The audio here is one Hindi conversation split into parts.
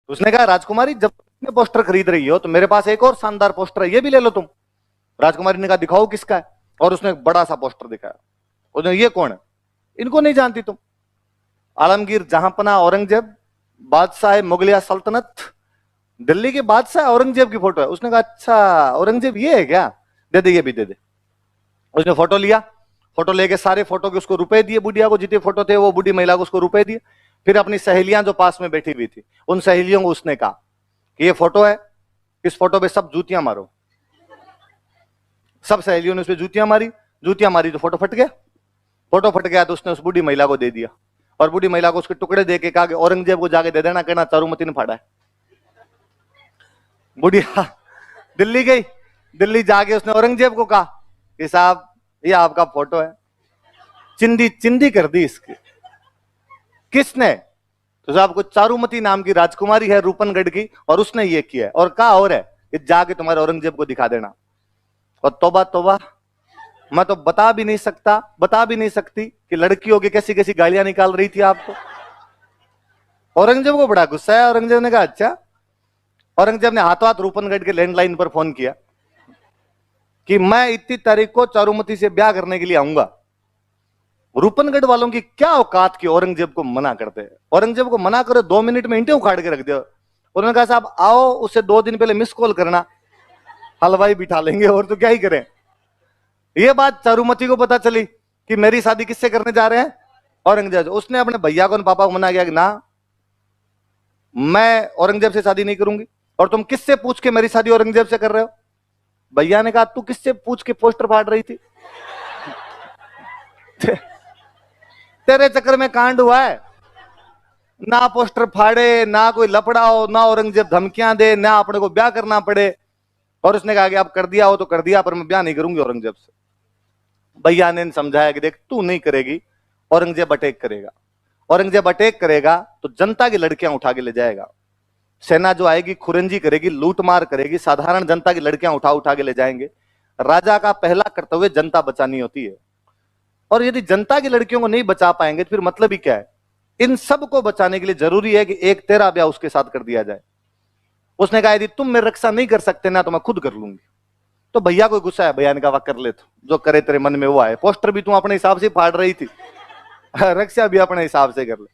तो उसने कहा राजकुमारी जब तुम पोस्टर खरीद रही हो तो मेरे पास एक और शानदार पोस्टर है, ये भी ले लो तुम। राजकुमारी ने कहा दिखाओ किसका है, और उसने एक बड़ा सा पोस्टर दिखाया। उसने ये कौन है, इनको नहीं जानती तुम? आलमगीर जहांपना औरंगजेब बादशाह मुगलिया सल्तनत, दिल्ली के बादशाह औरंगजेब की फोटो है। उसने कहा अच्छा औरंगजेब ये है क्या, दे दे ये भी दे दे। उसने फोटो लिया, फोटो लेके सारे फोटो के उसको रुपए दिए, बुढ़िया को जितने फोटो थे वो बुढ़ी महिला को उसको रुपए दिए। फिर अपनी सहेलियां जो पास में बैठी हुई थी उन सहेलियों को उसने कहा कि ये फोटो है, इस फोटो पे सब जूतियां मारो। सब सहेलियों ने उस पर जूतियां मारी, जूतियां मारी तो फोटो फट गया। फोटो फट गया तो उसने उस बूढ़ी महिला को दे दिया, और बूढ़ी महिला को उसके टुकड़े देके कहा कि औरंगजेब को जाके दे देना, कहना चारूमती ने फाड़ा है। बुढ़िया दिल्ली गई, दिल्ली जाके उसने औरंगजेब को कहा कि साहब ये आपका फोटो है, चिंदी चिंदी कर दी इसकी। किसने? तो साहब कुछ चारूमती नाम की राजकुमारी है रूपनगढ़ की, और उसने ये किया है, और कहा और है कि जाके तुम्हारे औरंगजेब को दिखा देना। और तौबा तौबा, मैं तो बता भी नहीं सकता, बता भी नहीं सकती कि लड़कियों की कैसी कैसी गालियां निकाल रही थी आपको। औरंगजेब को बड़ा गुस्सा है। औरंगजेब ने कहा अच्छा। औरंगजेब ने हाथों हाथ रूपनगढ़ के लैंडलाइन पर फोन किया कि मैं इतनी तारीख को चारूमती से ब्याह करने के लिए आऊंगा। रूपनगढ़ वालों की क्या औकात की औरंगजेब को मना करते हैं। औरंगजेब को मना करो, 2 मिनट में ईंटें उखाड़ के रख दिया। उन्होंने कहा साहब आओ, उससे 2 दिन पहले मिस कॉल करना, हलवाई बिठा लेंगे, और तो क्या ही करें। ये बात चारूमती को पता चली कि मेरी शादी किससे करने जा रहे हैं, औरंगजेब। उसने अपने भैया को, पापा को मना किया कि ना मैं औरंगजेब से शादी नहीं करूंगी। और तुम किससे पूछ के मेरी शादी औरंगजेब से कर रहे हो? भैया ने कहा तू किससे पूछ के पोस्टर फाड़ रही थी? तेरे चक्कर में कांड हुआ है। ना पोस्टर फाड़े, ना कोई लफड़ा हो, ना औरंगजेब धमकियां दे, ना अपने को ब्याह करना पड़े। और उसने कहा कि अब कर दिया हो तो कर दिया, पर मैं ब्याह नहीं करूंगी औरंगजेब से। भैया ने समझाया कि देख तू नहीं करेगी, औरंगजेब अटैक करेगा। औरंगजेब अटैक करेगा तो जनता की लड़कियां उठा के ले जाएगा। सेना जो आएगी खुरंजी करेगी, लूटमार करेगी, साधारण जनता की लड़कियां उठा उठा के ले जाएंगे। राजा का पहला कर्तव्य जनता बचानी होती है, और यदि जनता की लड़कियों को नहीं बचा पाएंगे तो फिर मतलब ही क्या है। इन सब को बचाने के लिए जरूरी है कि एक तेरा ब्याह उसके साथ कर दिया जाए। उसने कहा यदि तुम मेरी रक्षा नहीं कर सकते ना तो मैं खुद कर लूंगी। तो भैया को गुस्सा है, भैया ने कहा कर ले, तो जो करे तेरे मन में वो आए। पोस्टर भी तुम अपने हिसाब से फाड़ रही थी, रक्षा भी अपने हिसाब से कर ले।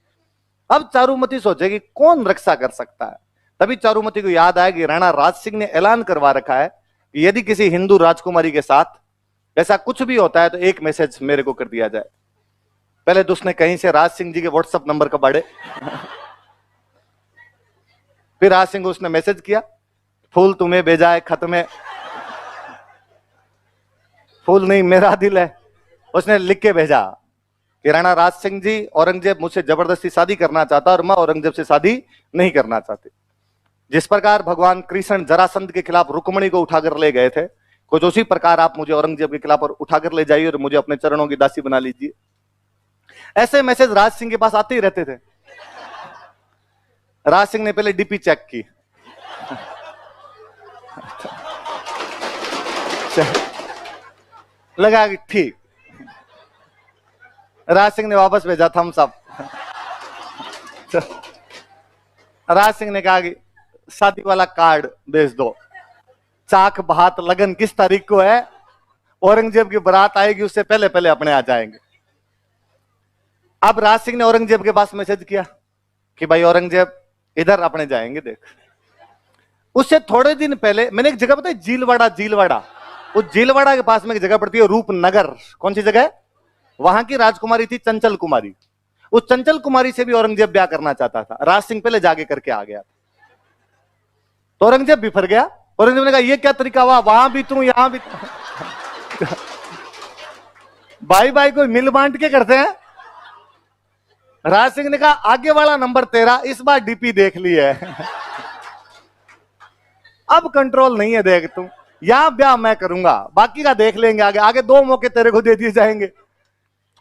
अब चारूमती सोचेगी कौन रक्षा कर सकता है। तभी चारूमती को याद आया कि राणा राज सिंह ने ऐलान करवा रखा है कि यदि किसी हिंदू राजकुमारी के साथ ऐसा कुछ भी होता है तो एक मैसेज मेरे को कर दिया जाए। पहले तो उसने कहीं से राज सिंह जी के व्हाट्सएप नंबर का बाड़े फिर राज सिंह को उसने मैसेज किया, फूल तुम्हें भेजा है खत में, फूल नहीं मेरा दिल है। उसने लिख के भेजा कि राणा राज सिंह जी, औरंगजेब मुझसे जबरदस्ती शादी करना चाहता और मैं औरंगजेब से शादी नहीं करना चाहती। जिस प्रकार भगवान कृष्ण जरासंध के खिलाफ रुक्मणी को उठाकर ले गए थे, कुछ उसी प्रकार आप मुझे औरंगजेब के खिलाफ उठाकर ले जाइए और मुझे अपने चरणों की दासी बना लीजिए। ऐसे मैसेज राज सिंह के पास आते ही रहते थे। राज सिंह ने पहले डीपी चेक की, लगा कि ठीक। राज सिंह ने वापस भेजा थम्स अप। राज सिंह ने कहा कि शादी वाला कार्ड भेज दो, चाक भात लगन किस तारीख को है, औरंगजेब की बारात आएगी उससे पहले पहले अपने आ जाएंगे। अब राज सिंह ने औरंगजेब के पास मैसेज किया कि भाई औरंगजेब इधर अपने जाएंगे देख। उससे थोड़े दिन पहले मैंने एक जगह बताई, जीलवाड़ा, जीलवाड़ा, उस जीलवाड़ा के पास में एक जगह पड़ती है रूपनगर। कौन सी जगह है? वहां की राजकुमारी थी चंचल कुमारी। उस चंचल कुमारी से भी औरंगजेब ब्याह करना चाहता था। राज सिंह पहले जाके करके आ गया, तो औरंगजेब बिफर गया। औरंगजेब ने कहा ये क्या तरीका हुआ, वहां भी तू यहां भी भाई भाई कोई मिल बांट के करते हैं। राज सिंह ने कहा आगे वाला नंबर तेरा, इस बार डीपी देख ली है। अब कंट्रोल नहीं है, देख तू यहां ब्याह मैं करूंगा, बाकी का देख लेंगे आगे, आगे 2 मौके तेरे को दे दिए जाएंगे।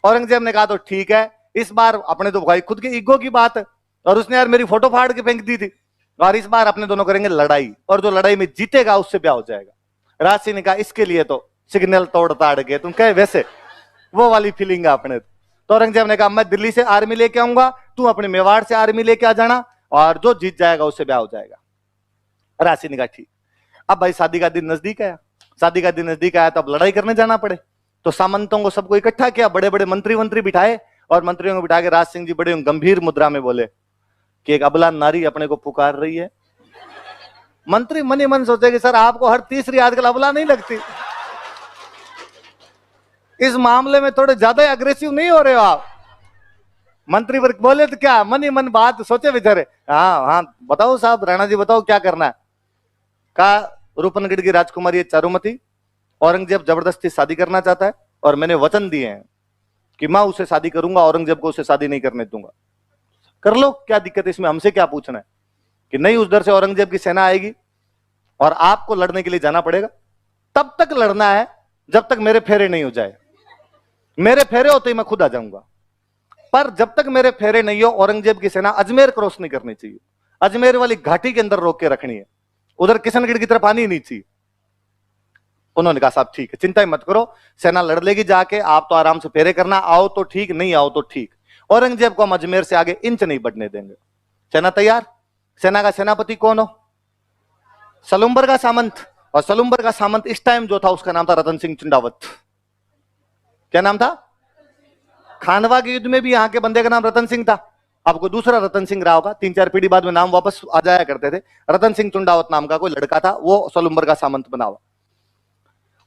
औरंगजेब ने कहा तो ठीक है, इस बार अपने तो भाई खुद के ईगो की बात है, और उसने यार मेरी फोटो फाड़ के फेंक दी थी, और इस बार अपने दोनों करेंगे लड़ाई, और जो लड़ाई में जीतेगा उससे ब्याह हो जाएगा। राज सिंह ने कहा इसके लिए तो सिग्नल तोड़ ताड़ के तुम कहे वैसे वो वाली फीलिंग है अपने। तो औरंगजेब ने कहा मैं दिल्ली से आर्मी लेके आऊंगा, तू अपने मेवाड़ से आर्मी लेके आ जाना, और जो जीत जाएगा उससे ब्याह हो जाएगा। राशि ने कहा ठीक। अब भाई शादी का दिन नजदीक आया, शादी का दिन नजदीक आया तो अब लड़ाई करने जाना पड़े, तो सामंतों को सबको इकट्ठा किया, बड़े बड़े मंत्री बिठाए और मंत्रियों को बिठा के राज सिंह जी बड़े गंभीर मुद्रा में बोले कि एक अबला नारी अपने को पुकार रही है। मंत्री मन ही मन सोचे कि सर आपको हर तीसरी आजकल अबला नहीं लगती, इस मामले में थोड़े ज्यादा अग्रेसिव नहीं हो रहे हो आप। मंत्री वर्ग बोले तो क्या, मन ही मन बात सोचे बेचारे, हाँ हाँ बताओ साहब, राणा जी बताओ क्या करना है। कहा रूपनगढ़ की राजकुमारी चारुमती, औरंगजेब जबरदस्ती शादी करना चाहता है और मैंने वचन दिए हैं कि मैं उसे शादी करूंगा, औरंगजेब को उसे शादी नहीं करने दूंगा। कर लो, क्या दिक्कत है इसमें, हमसे क्या पूछना है। कि नहीं, उधर से औरंगजेब की सेना आएगी और आपको लड़ने के लिए जाना पड़ेगा, तब तक लड़ना है जब तक मेरे फेरे नहीं हो जाए। मेरे फेरे होते ही मैं खुद आ जाऊंगा, पर जब तक मेरे फेरे नहीं हो औरंगजेब की सेना अजमेर क्रॉस नहीं करनी चाहिए, अजमेर वाली घाटी के अंदर रोक के रखनी है, उधर किशनगढ़ की तरफ आनी नहीं चाहिए। उन्होंने कहा साहब ठीक है, चिंता ही मत करो, सेना लड़ लेगी जाके, आप तो आराम से फेरे करना, आओ तो ठीक नहीं आओ तो ठीक, औरंगजेब को हम अजमेर से आगे इंच नहीं बढ़ने देंगे। सेना तैयार। सेना का सेनापति कौन हो? सलुम्बर का सामंत। और सलुम्बर का सामंत इस टाइम जो था उसका नाम था रतन सिंह चुंडावत। क्या नाम था? खानवा के युद्ध में भी यहां के बंदे का नाम रतन सिंह था। अब कोई दूसरा रतन सिंह रहा होगा, 3-4 पीढ़ी बाद में नाम वापस आ जाया करते थे। रतन सिंह चुंडावत नाम का कोई लड़का था, वो सलुम्बर का सामंत बना हुआ।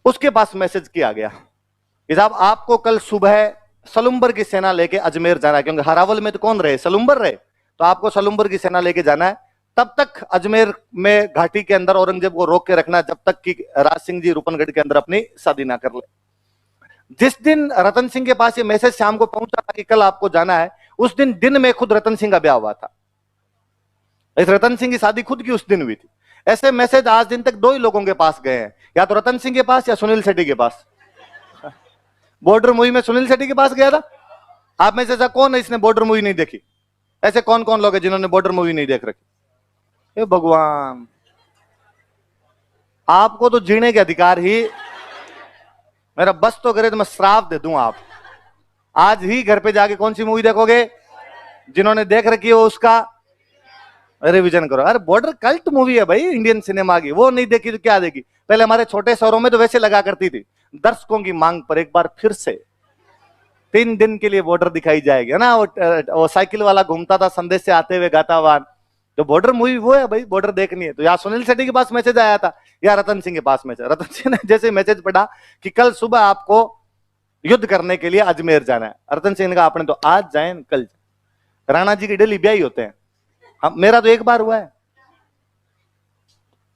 उसके पास मैसेज किया गया कि साहब आपको कल सुबह सलुम्बर की सेना लेके अजमेर जाना है, क्योंकि हरावल में तो कौन रहे, सलुम्बर रहे, तो आपको सलुम्बर की सेना लेके जाना है। तब तक अजमेर में घाटी के अंदर औरंगजेब को रोक के रखना जब तक कि राज सिंह जी रूपनगढ़ के अंदर अपनी शादी ना कर ले। जिस दिन रतन सिंह के पास ये मैसेज शाम को पहुंचा था कि कल आपको जाना है, उस दिन में खुद रतन सिंह का ब्याह हुआ था। इस रतन सिंह की शादी खुद की उस दिन हुई थी। ऐसे मैसेज आज दिन तक 2 ही लोगों के पास गए हैं, या तो रतन सिंह के पास या सुनील शेट्टी के पास। बॉर्डर मूवी में सुनील शेट्टी के पास गया था। आप में से ऐसा कौन है इसने बॉर्डर मूवी नहीं देखी? ऐसे कौन कौन लोग हैं जिन्होंने बॉर्डर मूवी नहीं देख रखी? हे भगवान, आपको तो जीने के अधिकार ही, मेरा बस तो करे तो मैं श्राप दे दूं। आप आज ही घर पे जाके कौन सी मूवी देखोगे? जिन्होंने देख रखी है उसका रिवीजन करो। अरे बॉर्डर कल्ट मूवी है भाई इंडियन सिनेमा की, वो नहीं देखी तो क्या देखी? पहले हमारे छोटे शहरों में तो वैसे लगा करती थी, दर्शकों की मांग पर एक बार फिर से 3 दिन के लिए बॉर्डर दिखाई जाएगी ना। वो साइकिल वाला घूमता था संदेश से आते हुए गाता हुआ, तो बॉर्डर मूवी वो है भाई, बॉर्डर देखनी है। तो या सुनील शेट्टी के पास मैसेज आया था या रतन सिंह के पास मैसेज। रतन सिंह ने जैसे मैसेज पढ़ा कि कल सुबह आपको युद्ध करने के लिए अजमेर जाना है, रतन सिंह ने कहा आपने तो आज जाए कल जाए। राणा जी की डेली ब्याह ही होते हैं, मेरा तो एक बार हुआ है।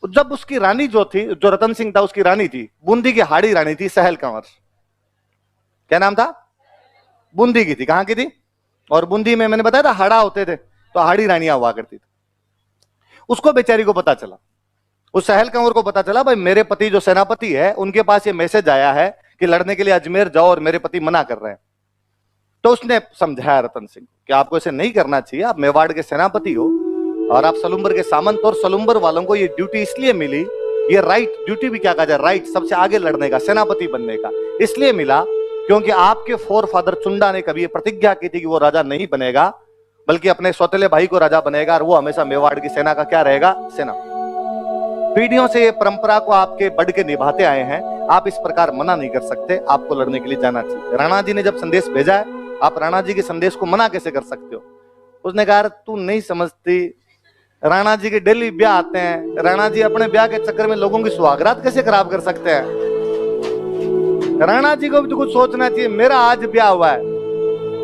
जब उसकी रानी जो थी, जो रतन सिंह था उसकी रानी थी, बूंदी की हाड़ी रानी थी, सहल कंवर। क्या नाम था? बूंदी की थी। कहां की थी? और बूंदी में मैंने बताया था हाड़ा होते थे, तो हाड़ी रानियां हुआ करती थी। उसको बेचारी को पता चला, उस सहल कंवर को पता चला भाई मेरे पति जो सेनापति है उनके पास ये मैसेज आया है कि लड़ने के लिए अजमेर जाओ और मेरे पति मना कर रहे हैं। तो उसने समझाया रतन सिंह कि आपको ऐसे नहीं करना चाहिए, आप मेवाड़ के सेनापति हो और आप सलुम्बर के सामंत, और सलुम्बर वालों को ये ड्यूटी इसलिए मिली, ये राइट, ड्यूटी भी क्या कहा जाए, राइट, सबसे आगे लड़ने का, सेनापति बनने का इसलिए मिला क्योंकि आपके फोर फादर चुंडा ने कभी प्रतिज्ञा की थी कि वो राजा नहीं बनेगा बल्कि अपने सौतेले भाई को राजा बनेगा, और वो हमेशा मेवाड़ की सेना का क्या रहेगा, सेना। पीढ़ियों से ये परंपरा को आपके बढ़ के निभाते आए हैं, आप इस प्रकार मना नहीं कर सकते, आपको लड़ने के लिए जाना चाहिए। राणा जी ने जब संदेश भेजा है, आप राणा जी के संदेश को मना कैसे कर सकते हो? उसने कहा तू नहीं समझती, राणा जी के डेली ब्याह आते हैं, राणा जी अपने ब्याह के चक्कर में लोगों की सुहागरात कैसे खराब कर सकते हैं? राणा जी को भी तो कुछ सोचना चाहिए। मेरा आज ब्याह हुआ है,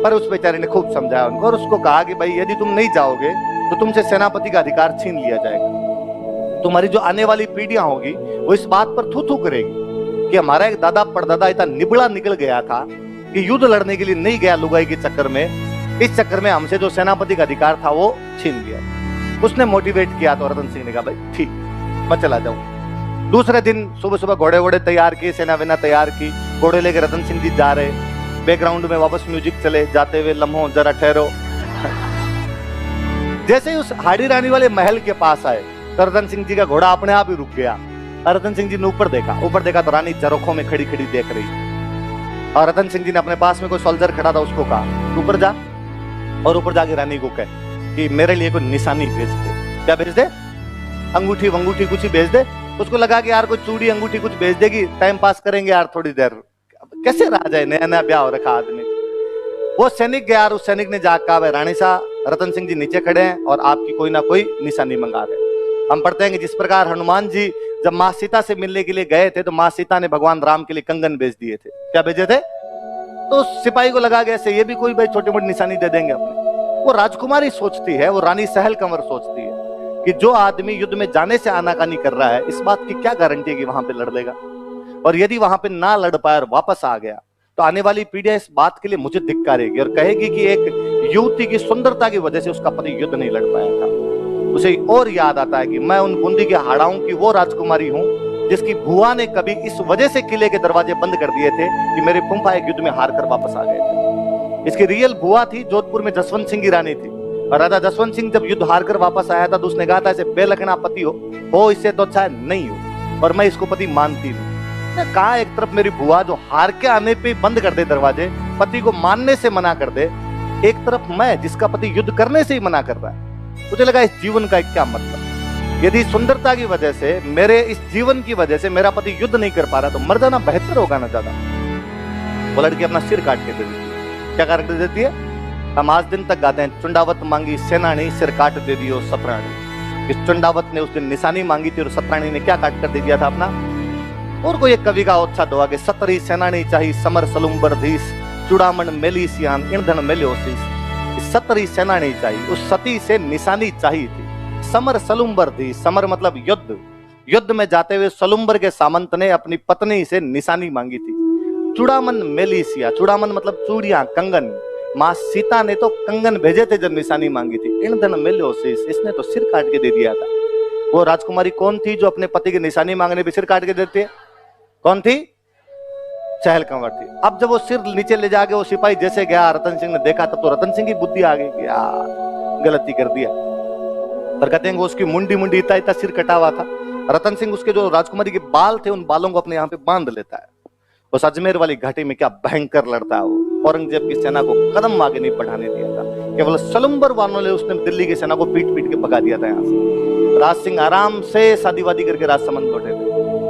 पर उस बेचारे ने खूब समझाया उनको और उसको कहा कि भाई यदि तुम नहीं जाओगे तो तुमसे सेनापति का अधिकार छीन लिया जाएगा। तुम्हारी जो आने वाली पीढ़ियां होगी वो इस बात पर थू थू करेगी कि हमारा एक दादा परदादा इतना निबड़ा निकल गया था कि युद्ध लड़ने के लिए नहीं गया लुगाई के चक्कर में, इस चक्कर में हमसे जो सेनापति का अधिकार था वो छीन लिया। उसने मोटिवेट किया तो रतन सिंह ने कहा भाई ठीक, मैं चला जाऊं। दूसरे दिन सुबह सुबह घोड़े वोड़े तैयार किए, सेना वेना तैयार की, घोड़े लेके रतन सिंह जी जा रहे, बैकग्राउंड में वापस म्यूजिक चले, जाते हुए लम्हों जरा ठहरो। जैसे ही उस हाड़ी रानी वाले महल के पास आए तो रतन सिंह जी का घोड़ा अपने आप ही रुक गया। रतन सिंह जी ने ऊपर देखा तो रानी झरोखों में खड़ी खड़ी देख रही, और रतन सिंह जी ने अपने पास में कोई सोल्जर खड़ा था उसको कहा ऊपर जा, और ऊपर जाके रानी को कहे कि मेरे लिए कोई निशानी भेज दे। क्या भेज दे? अंगूठी वंगूठी कुछ ही भेज दे। उसको लगा कि यार कोई चूड़ी अंगूठी कुछ भेज देगी, टाइम पास करेंगे यार थोड़ी देर। कैसे रहा जाए, नया नया ब्याह हो रखा आदमी। वो सैनिक गया और उस सैनिक ने जाकर कहा, रानी साहब रतन सिंह जी नीचे खड़े हैं और आपकी कोई ना कोई निशानी मंगा रहे। हम पढ़ते हैं कि जिस प्रकार हनुमान जी जब माँ सीता से मिलने के लिए गए थे तो माँ सीता ने भगवान राम के लिए कंगन भेज दिए थे। क्या भेजे थे? तो सिपाही को लगा गया ऐसे ये भी कोई भाई छोटी मोटी निशानी दे देंगे अपने। वो राजकुमारी सोचती है, वो रानी सहल कंवर सोचती है कि जो आदमी युद्ध में जाने से आनाकानी कर रहा है, इस बात की क्या गारंटी है कि वहां पे लड़ लेगा। और यदि वहां पे ना लड़ पाया और वापस आ गया तो आने वाली पीढ़ियां इस बात के लिए मुझे धिक्कारेगी और कहेगी कि एक युवती की सुंदरता की वजह से उसका पति युद्ध नहीं लड़ पाया था। उसे और याद आता है कि मैं उन बूंदी के हाड़ाओं की वो राजकुमारी हूं जिसकी बुआ ने कभी इस वजह से किले के दरवाजे बंद कर दिए थे कि मेरे फूफा एक युद्ध में हार कर वापस आ गए थे। इसकी रियल बुआ थी जोधपुर में जसवंत सिंह की रानी थी, और राजा जसवंत सिंह जब युद्ध हार कर वापस आया था तो उसने कहा था ऐसे बेलखना पति हो इससे तो अच्छा नहीं हो, और मैं इसको पति मानती नहीं। कहा एक तरफ मेरी बुआ जो हार के आने पे बंद कर दे दरवाजे, पति को मानने से मना कर दे, एक तरफ मैं जिसका पति युद्ध करने से ही मना कर रहा है। मुझे लगा इस जीवन का क्या मतलब। यदि सुंदरता की वजह से, मेरे इस जीवन की वजह से मेरा पति युद्ध नहीं कर पा रहा तो मर जाना बेहतर होगा ना ज्यादा। वो लड़की अपना सिर काट के दे देती है। क्या काट के देती है? हम आज दिन तक गाते हैं, चुंडावत मांगी सेनानी सिर काट दे दियो सतरानी। इस चुंडावत ने उस दिन निशानी मांगी थी और सतरानी ने क्या काट कर दे दिया था अपना। और कोई एक कवि का उत्साह होगा कि सतरी सेनानी चाहिए समर सलुम्बर धीस चुड़ामन मेली सियान ईंधन मेल्योसीस। सतरी सेनानी चाहिए, उस सती से निशानी चाहिए थी। समर सलुम्बर थी, समर मतलब युद्ध, युद्ध में जाते हुए सलुम्बर के सामंत ने अपनी पत्नी से निशानी मांगी थी। चुड़ामन मेलिसिया, चुड़ामन मतलब चूड़ियां कंगन, माँ सीता ने तो कंगन भेजे थे जब निशानी मांगी थी। ईंधन मेल्योसीस, इसने तो सिर काट के दे दिया था। वो राजकुमारी कौन थी जो अपने पति की निशानी मांगने पे सिर काट के देती है? कौन थी? सहल कंवर थी। अब जब वो सिर नीचे ले जाके वो सिपाही जैसे गया, रतन सिंह ने देखा तब तो रतन सिंह की बुद्धि आ गई कि यार गलती कर दिया। पर कहते हैं उसकी मुंडी मुंडी इतना इतना सिर कटा हुआ था। रतन सिंह उसके जो राजकुमारी के बाल थे उन बालों को अपने यहाँ पे बांध लेता है। उस अजमेर वाली घाटी में क्या भयंकर लड़ता है वो। औरंगजेब की सेना को कदम आगे नहीं बढ़ाने दिया था, केवल सलुम्बर वालों ने उसने दिल्ली की सेना को पीट पीट के भगा दिया था यहाँ से। राज सिंह आराम से शादी वादी करके राजसमंद लौटे थे।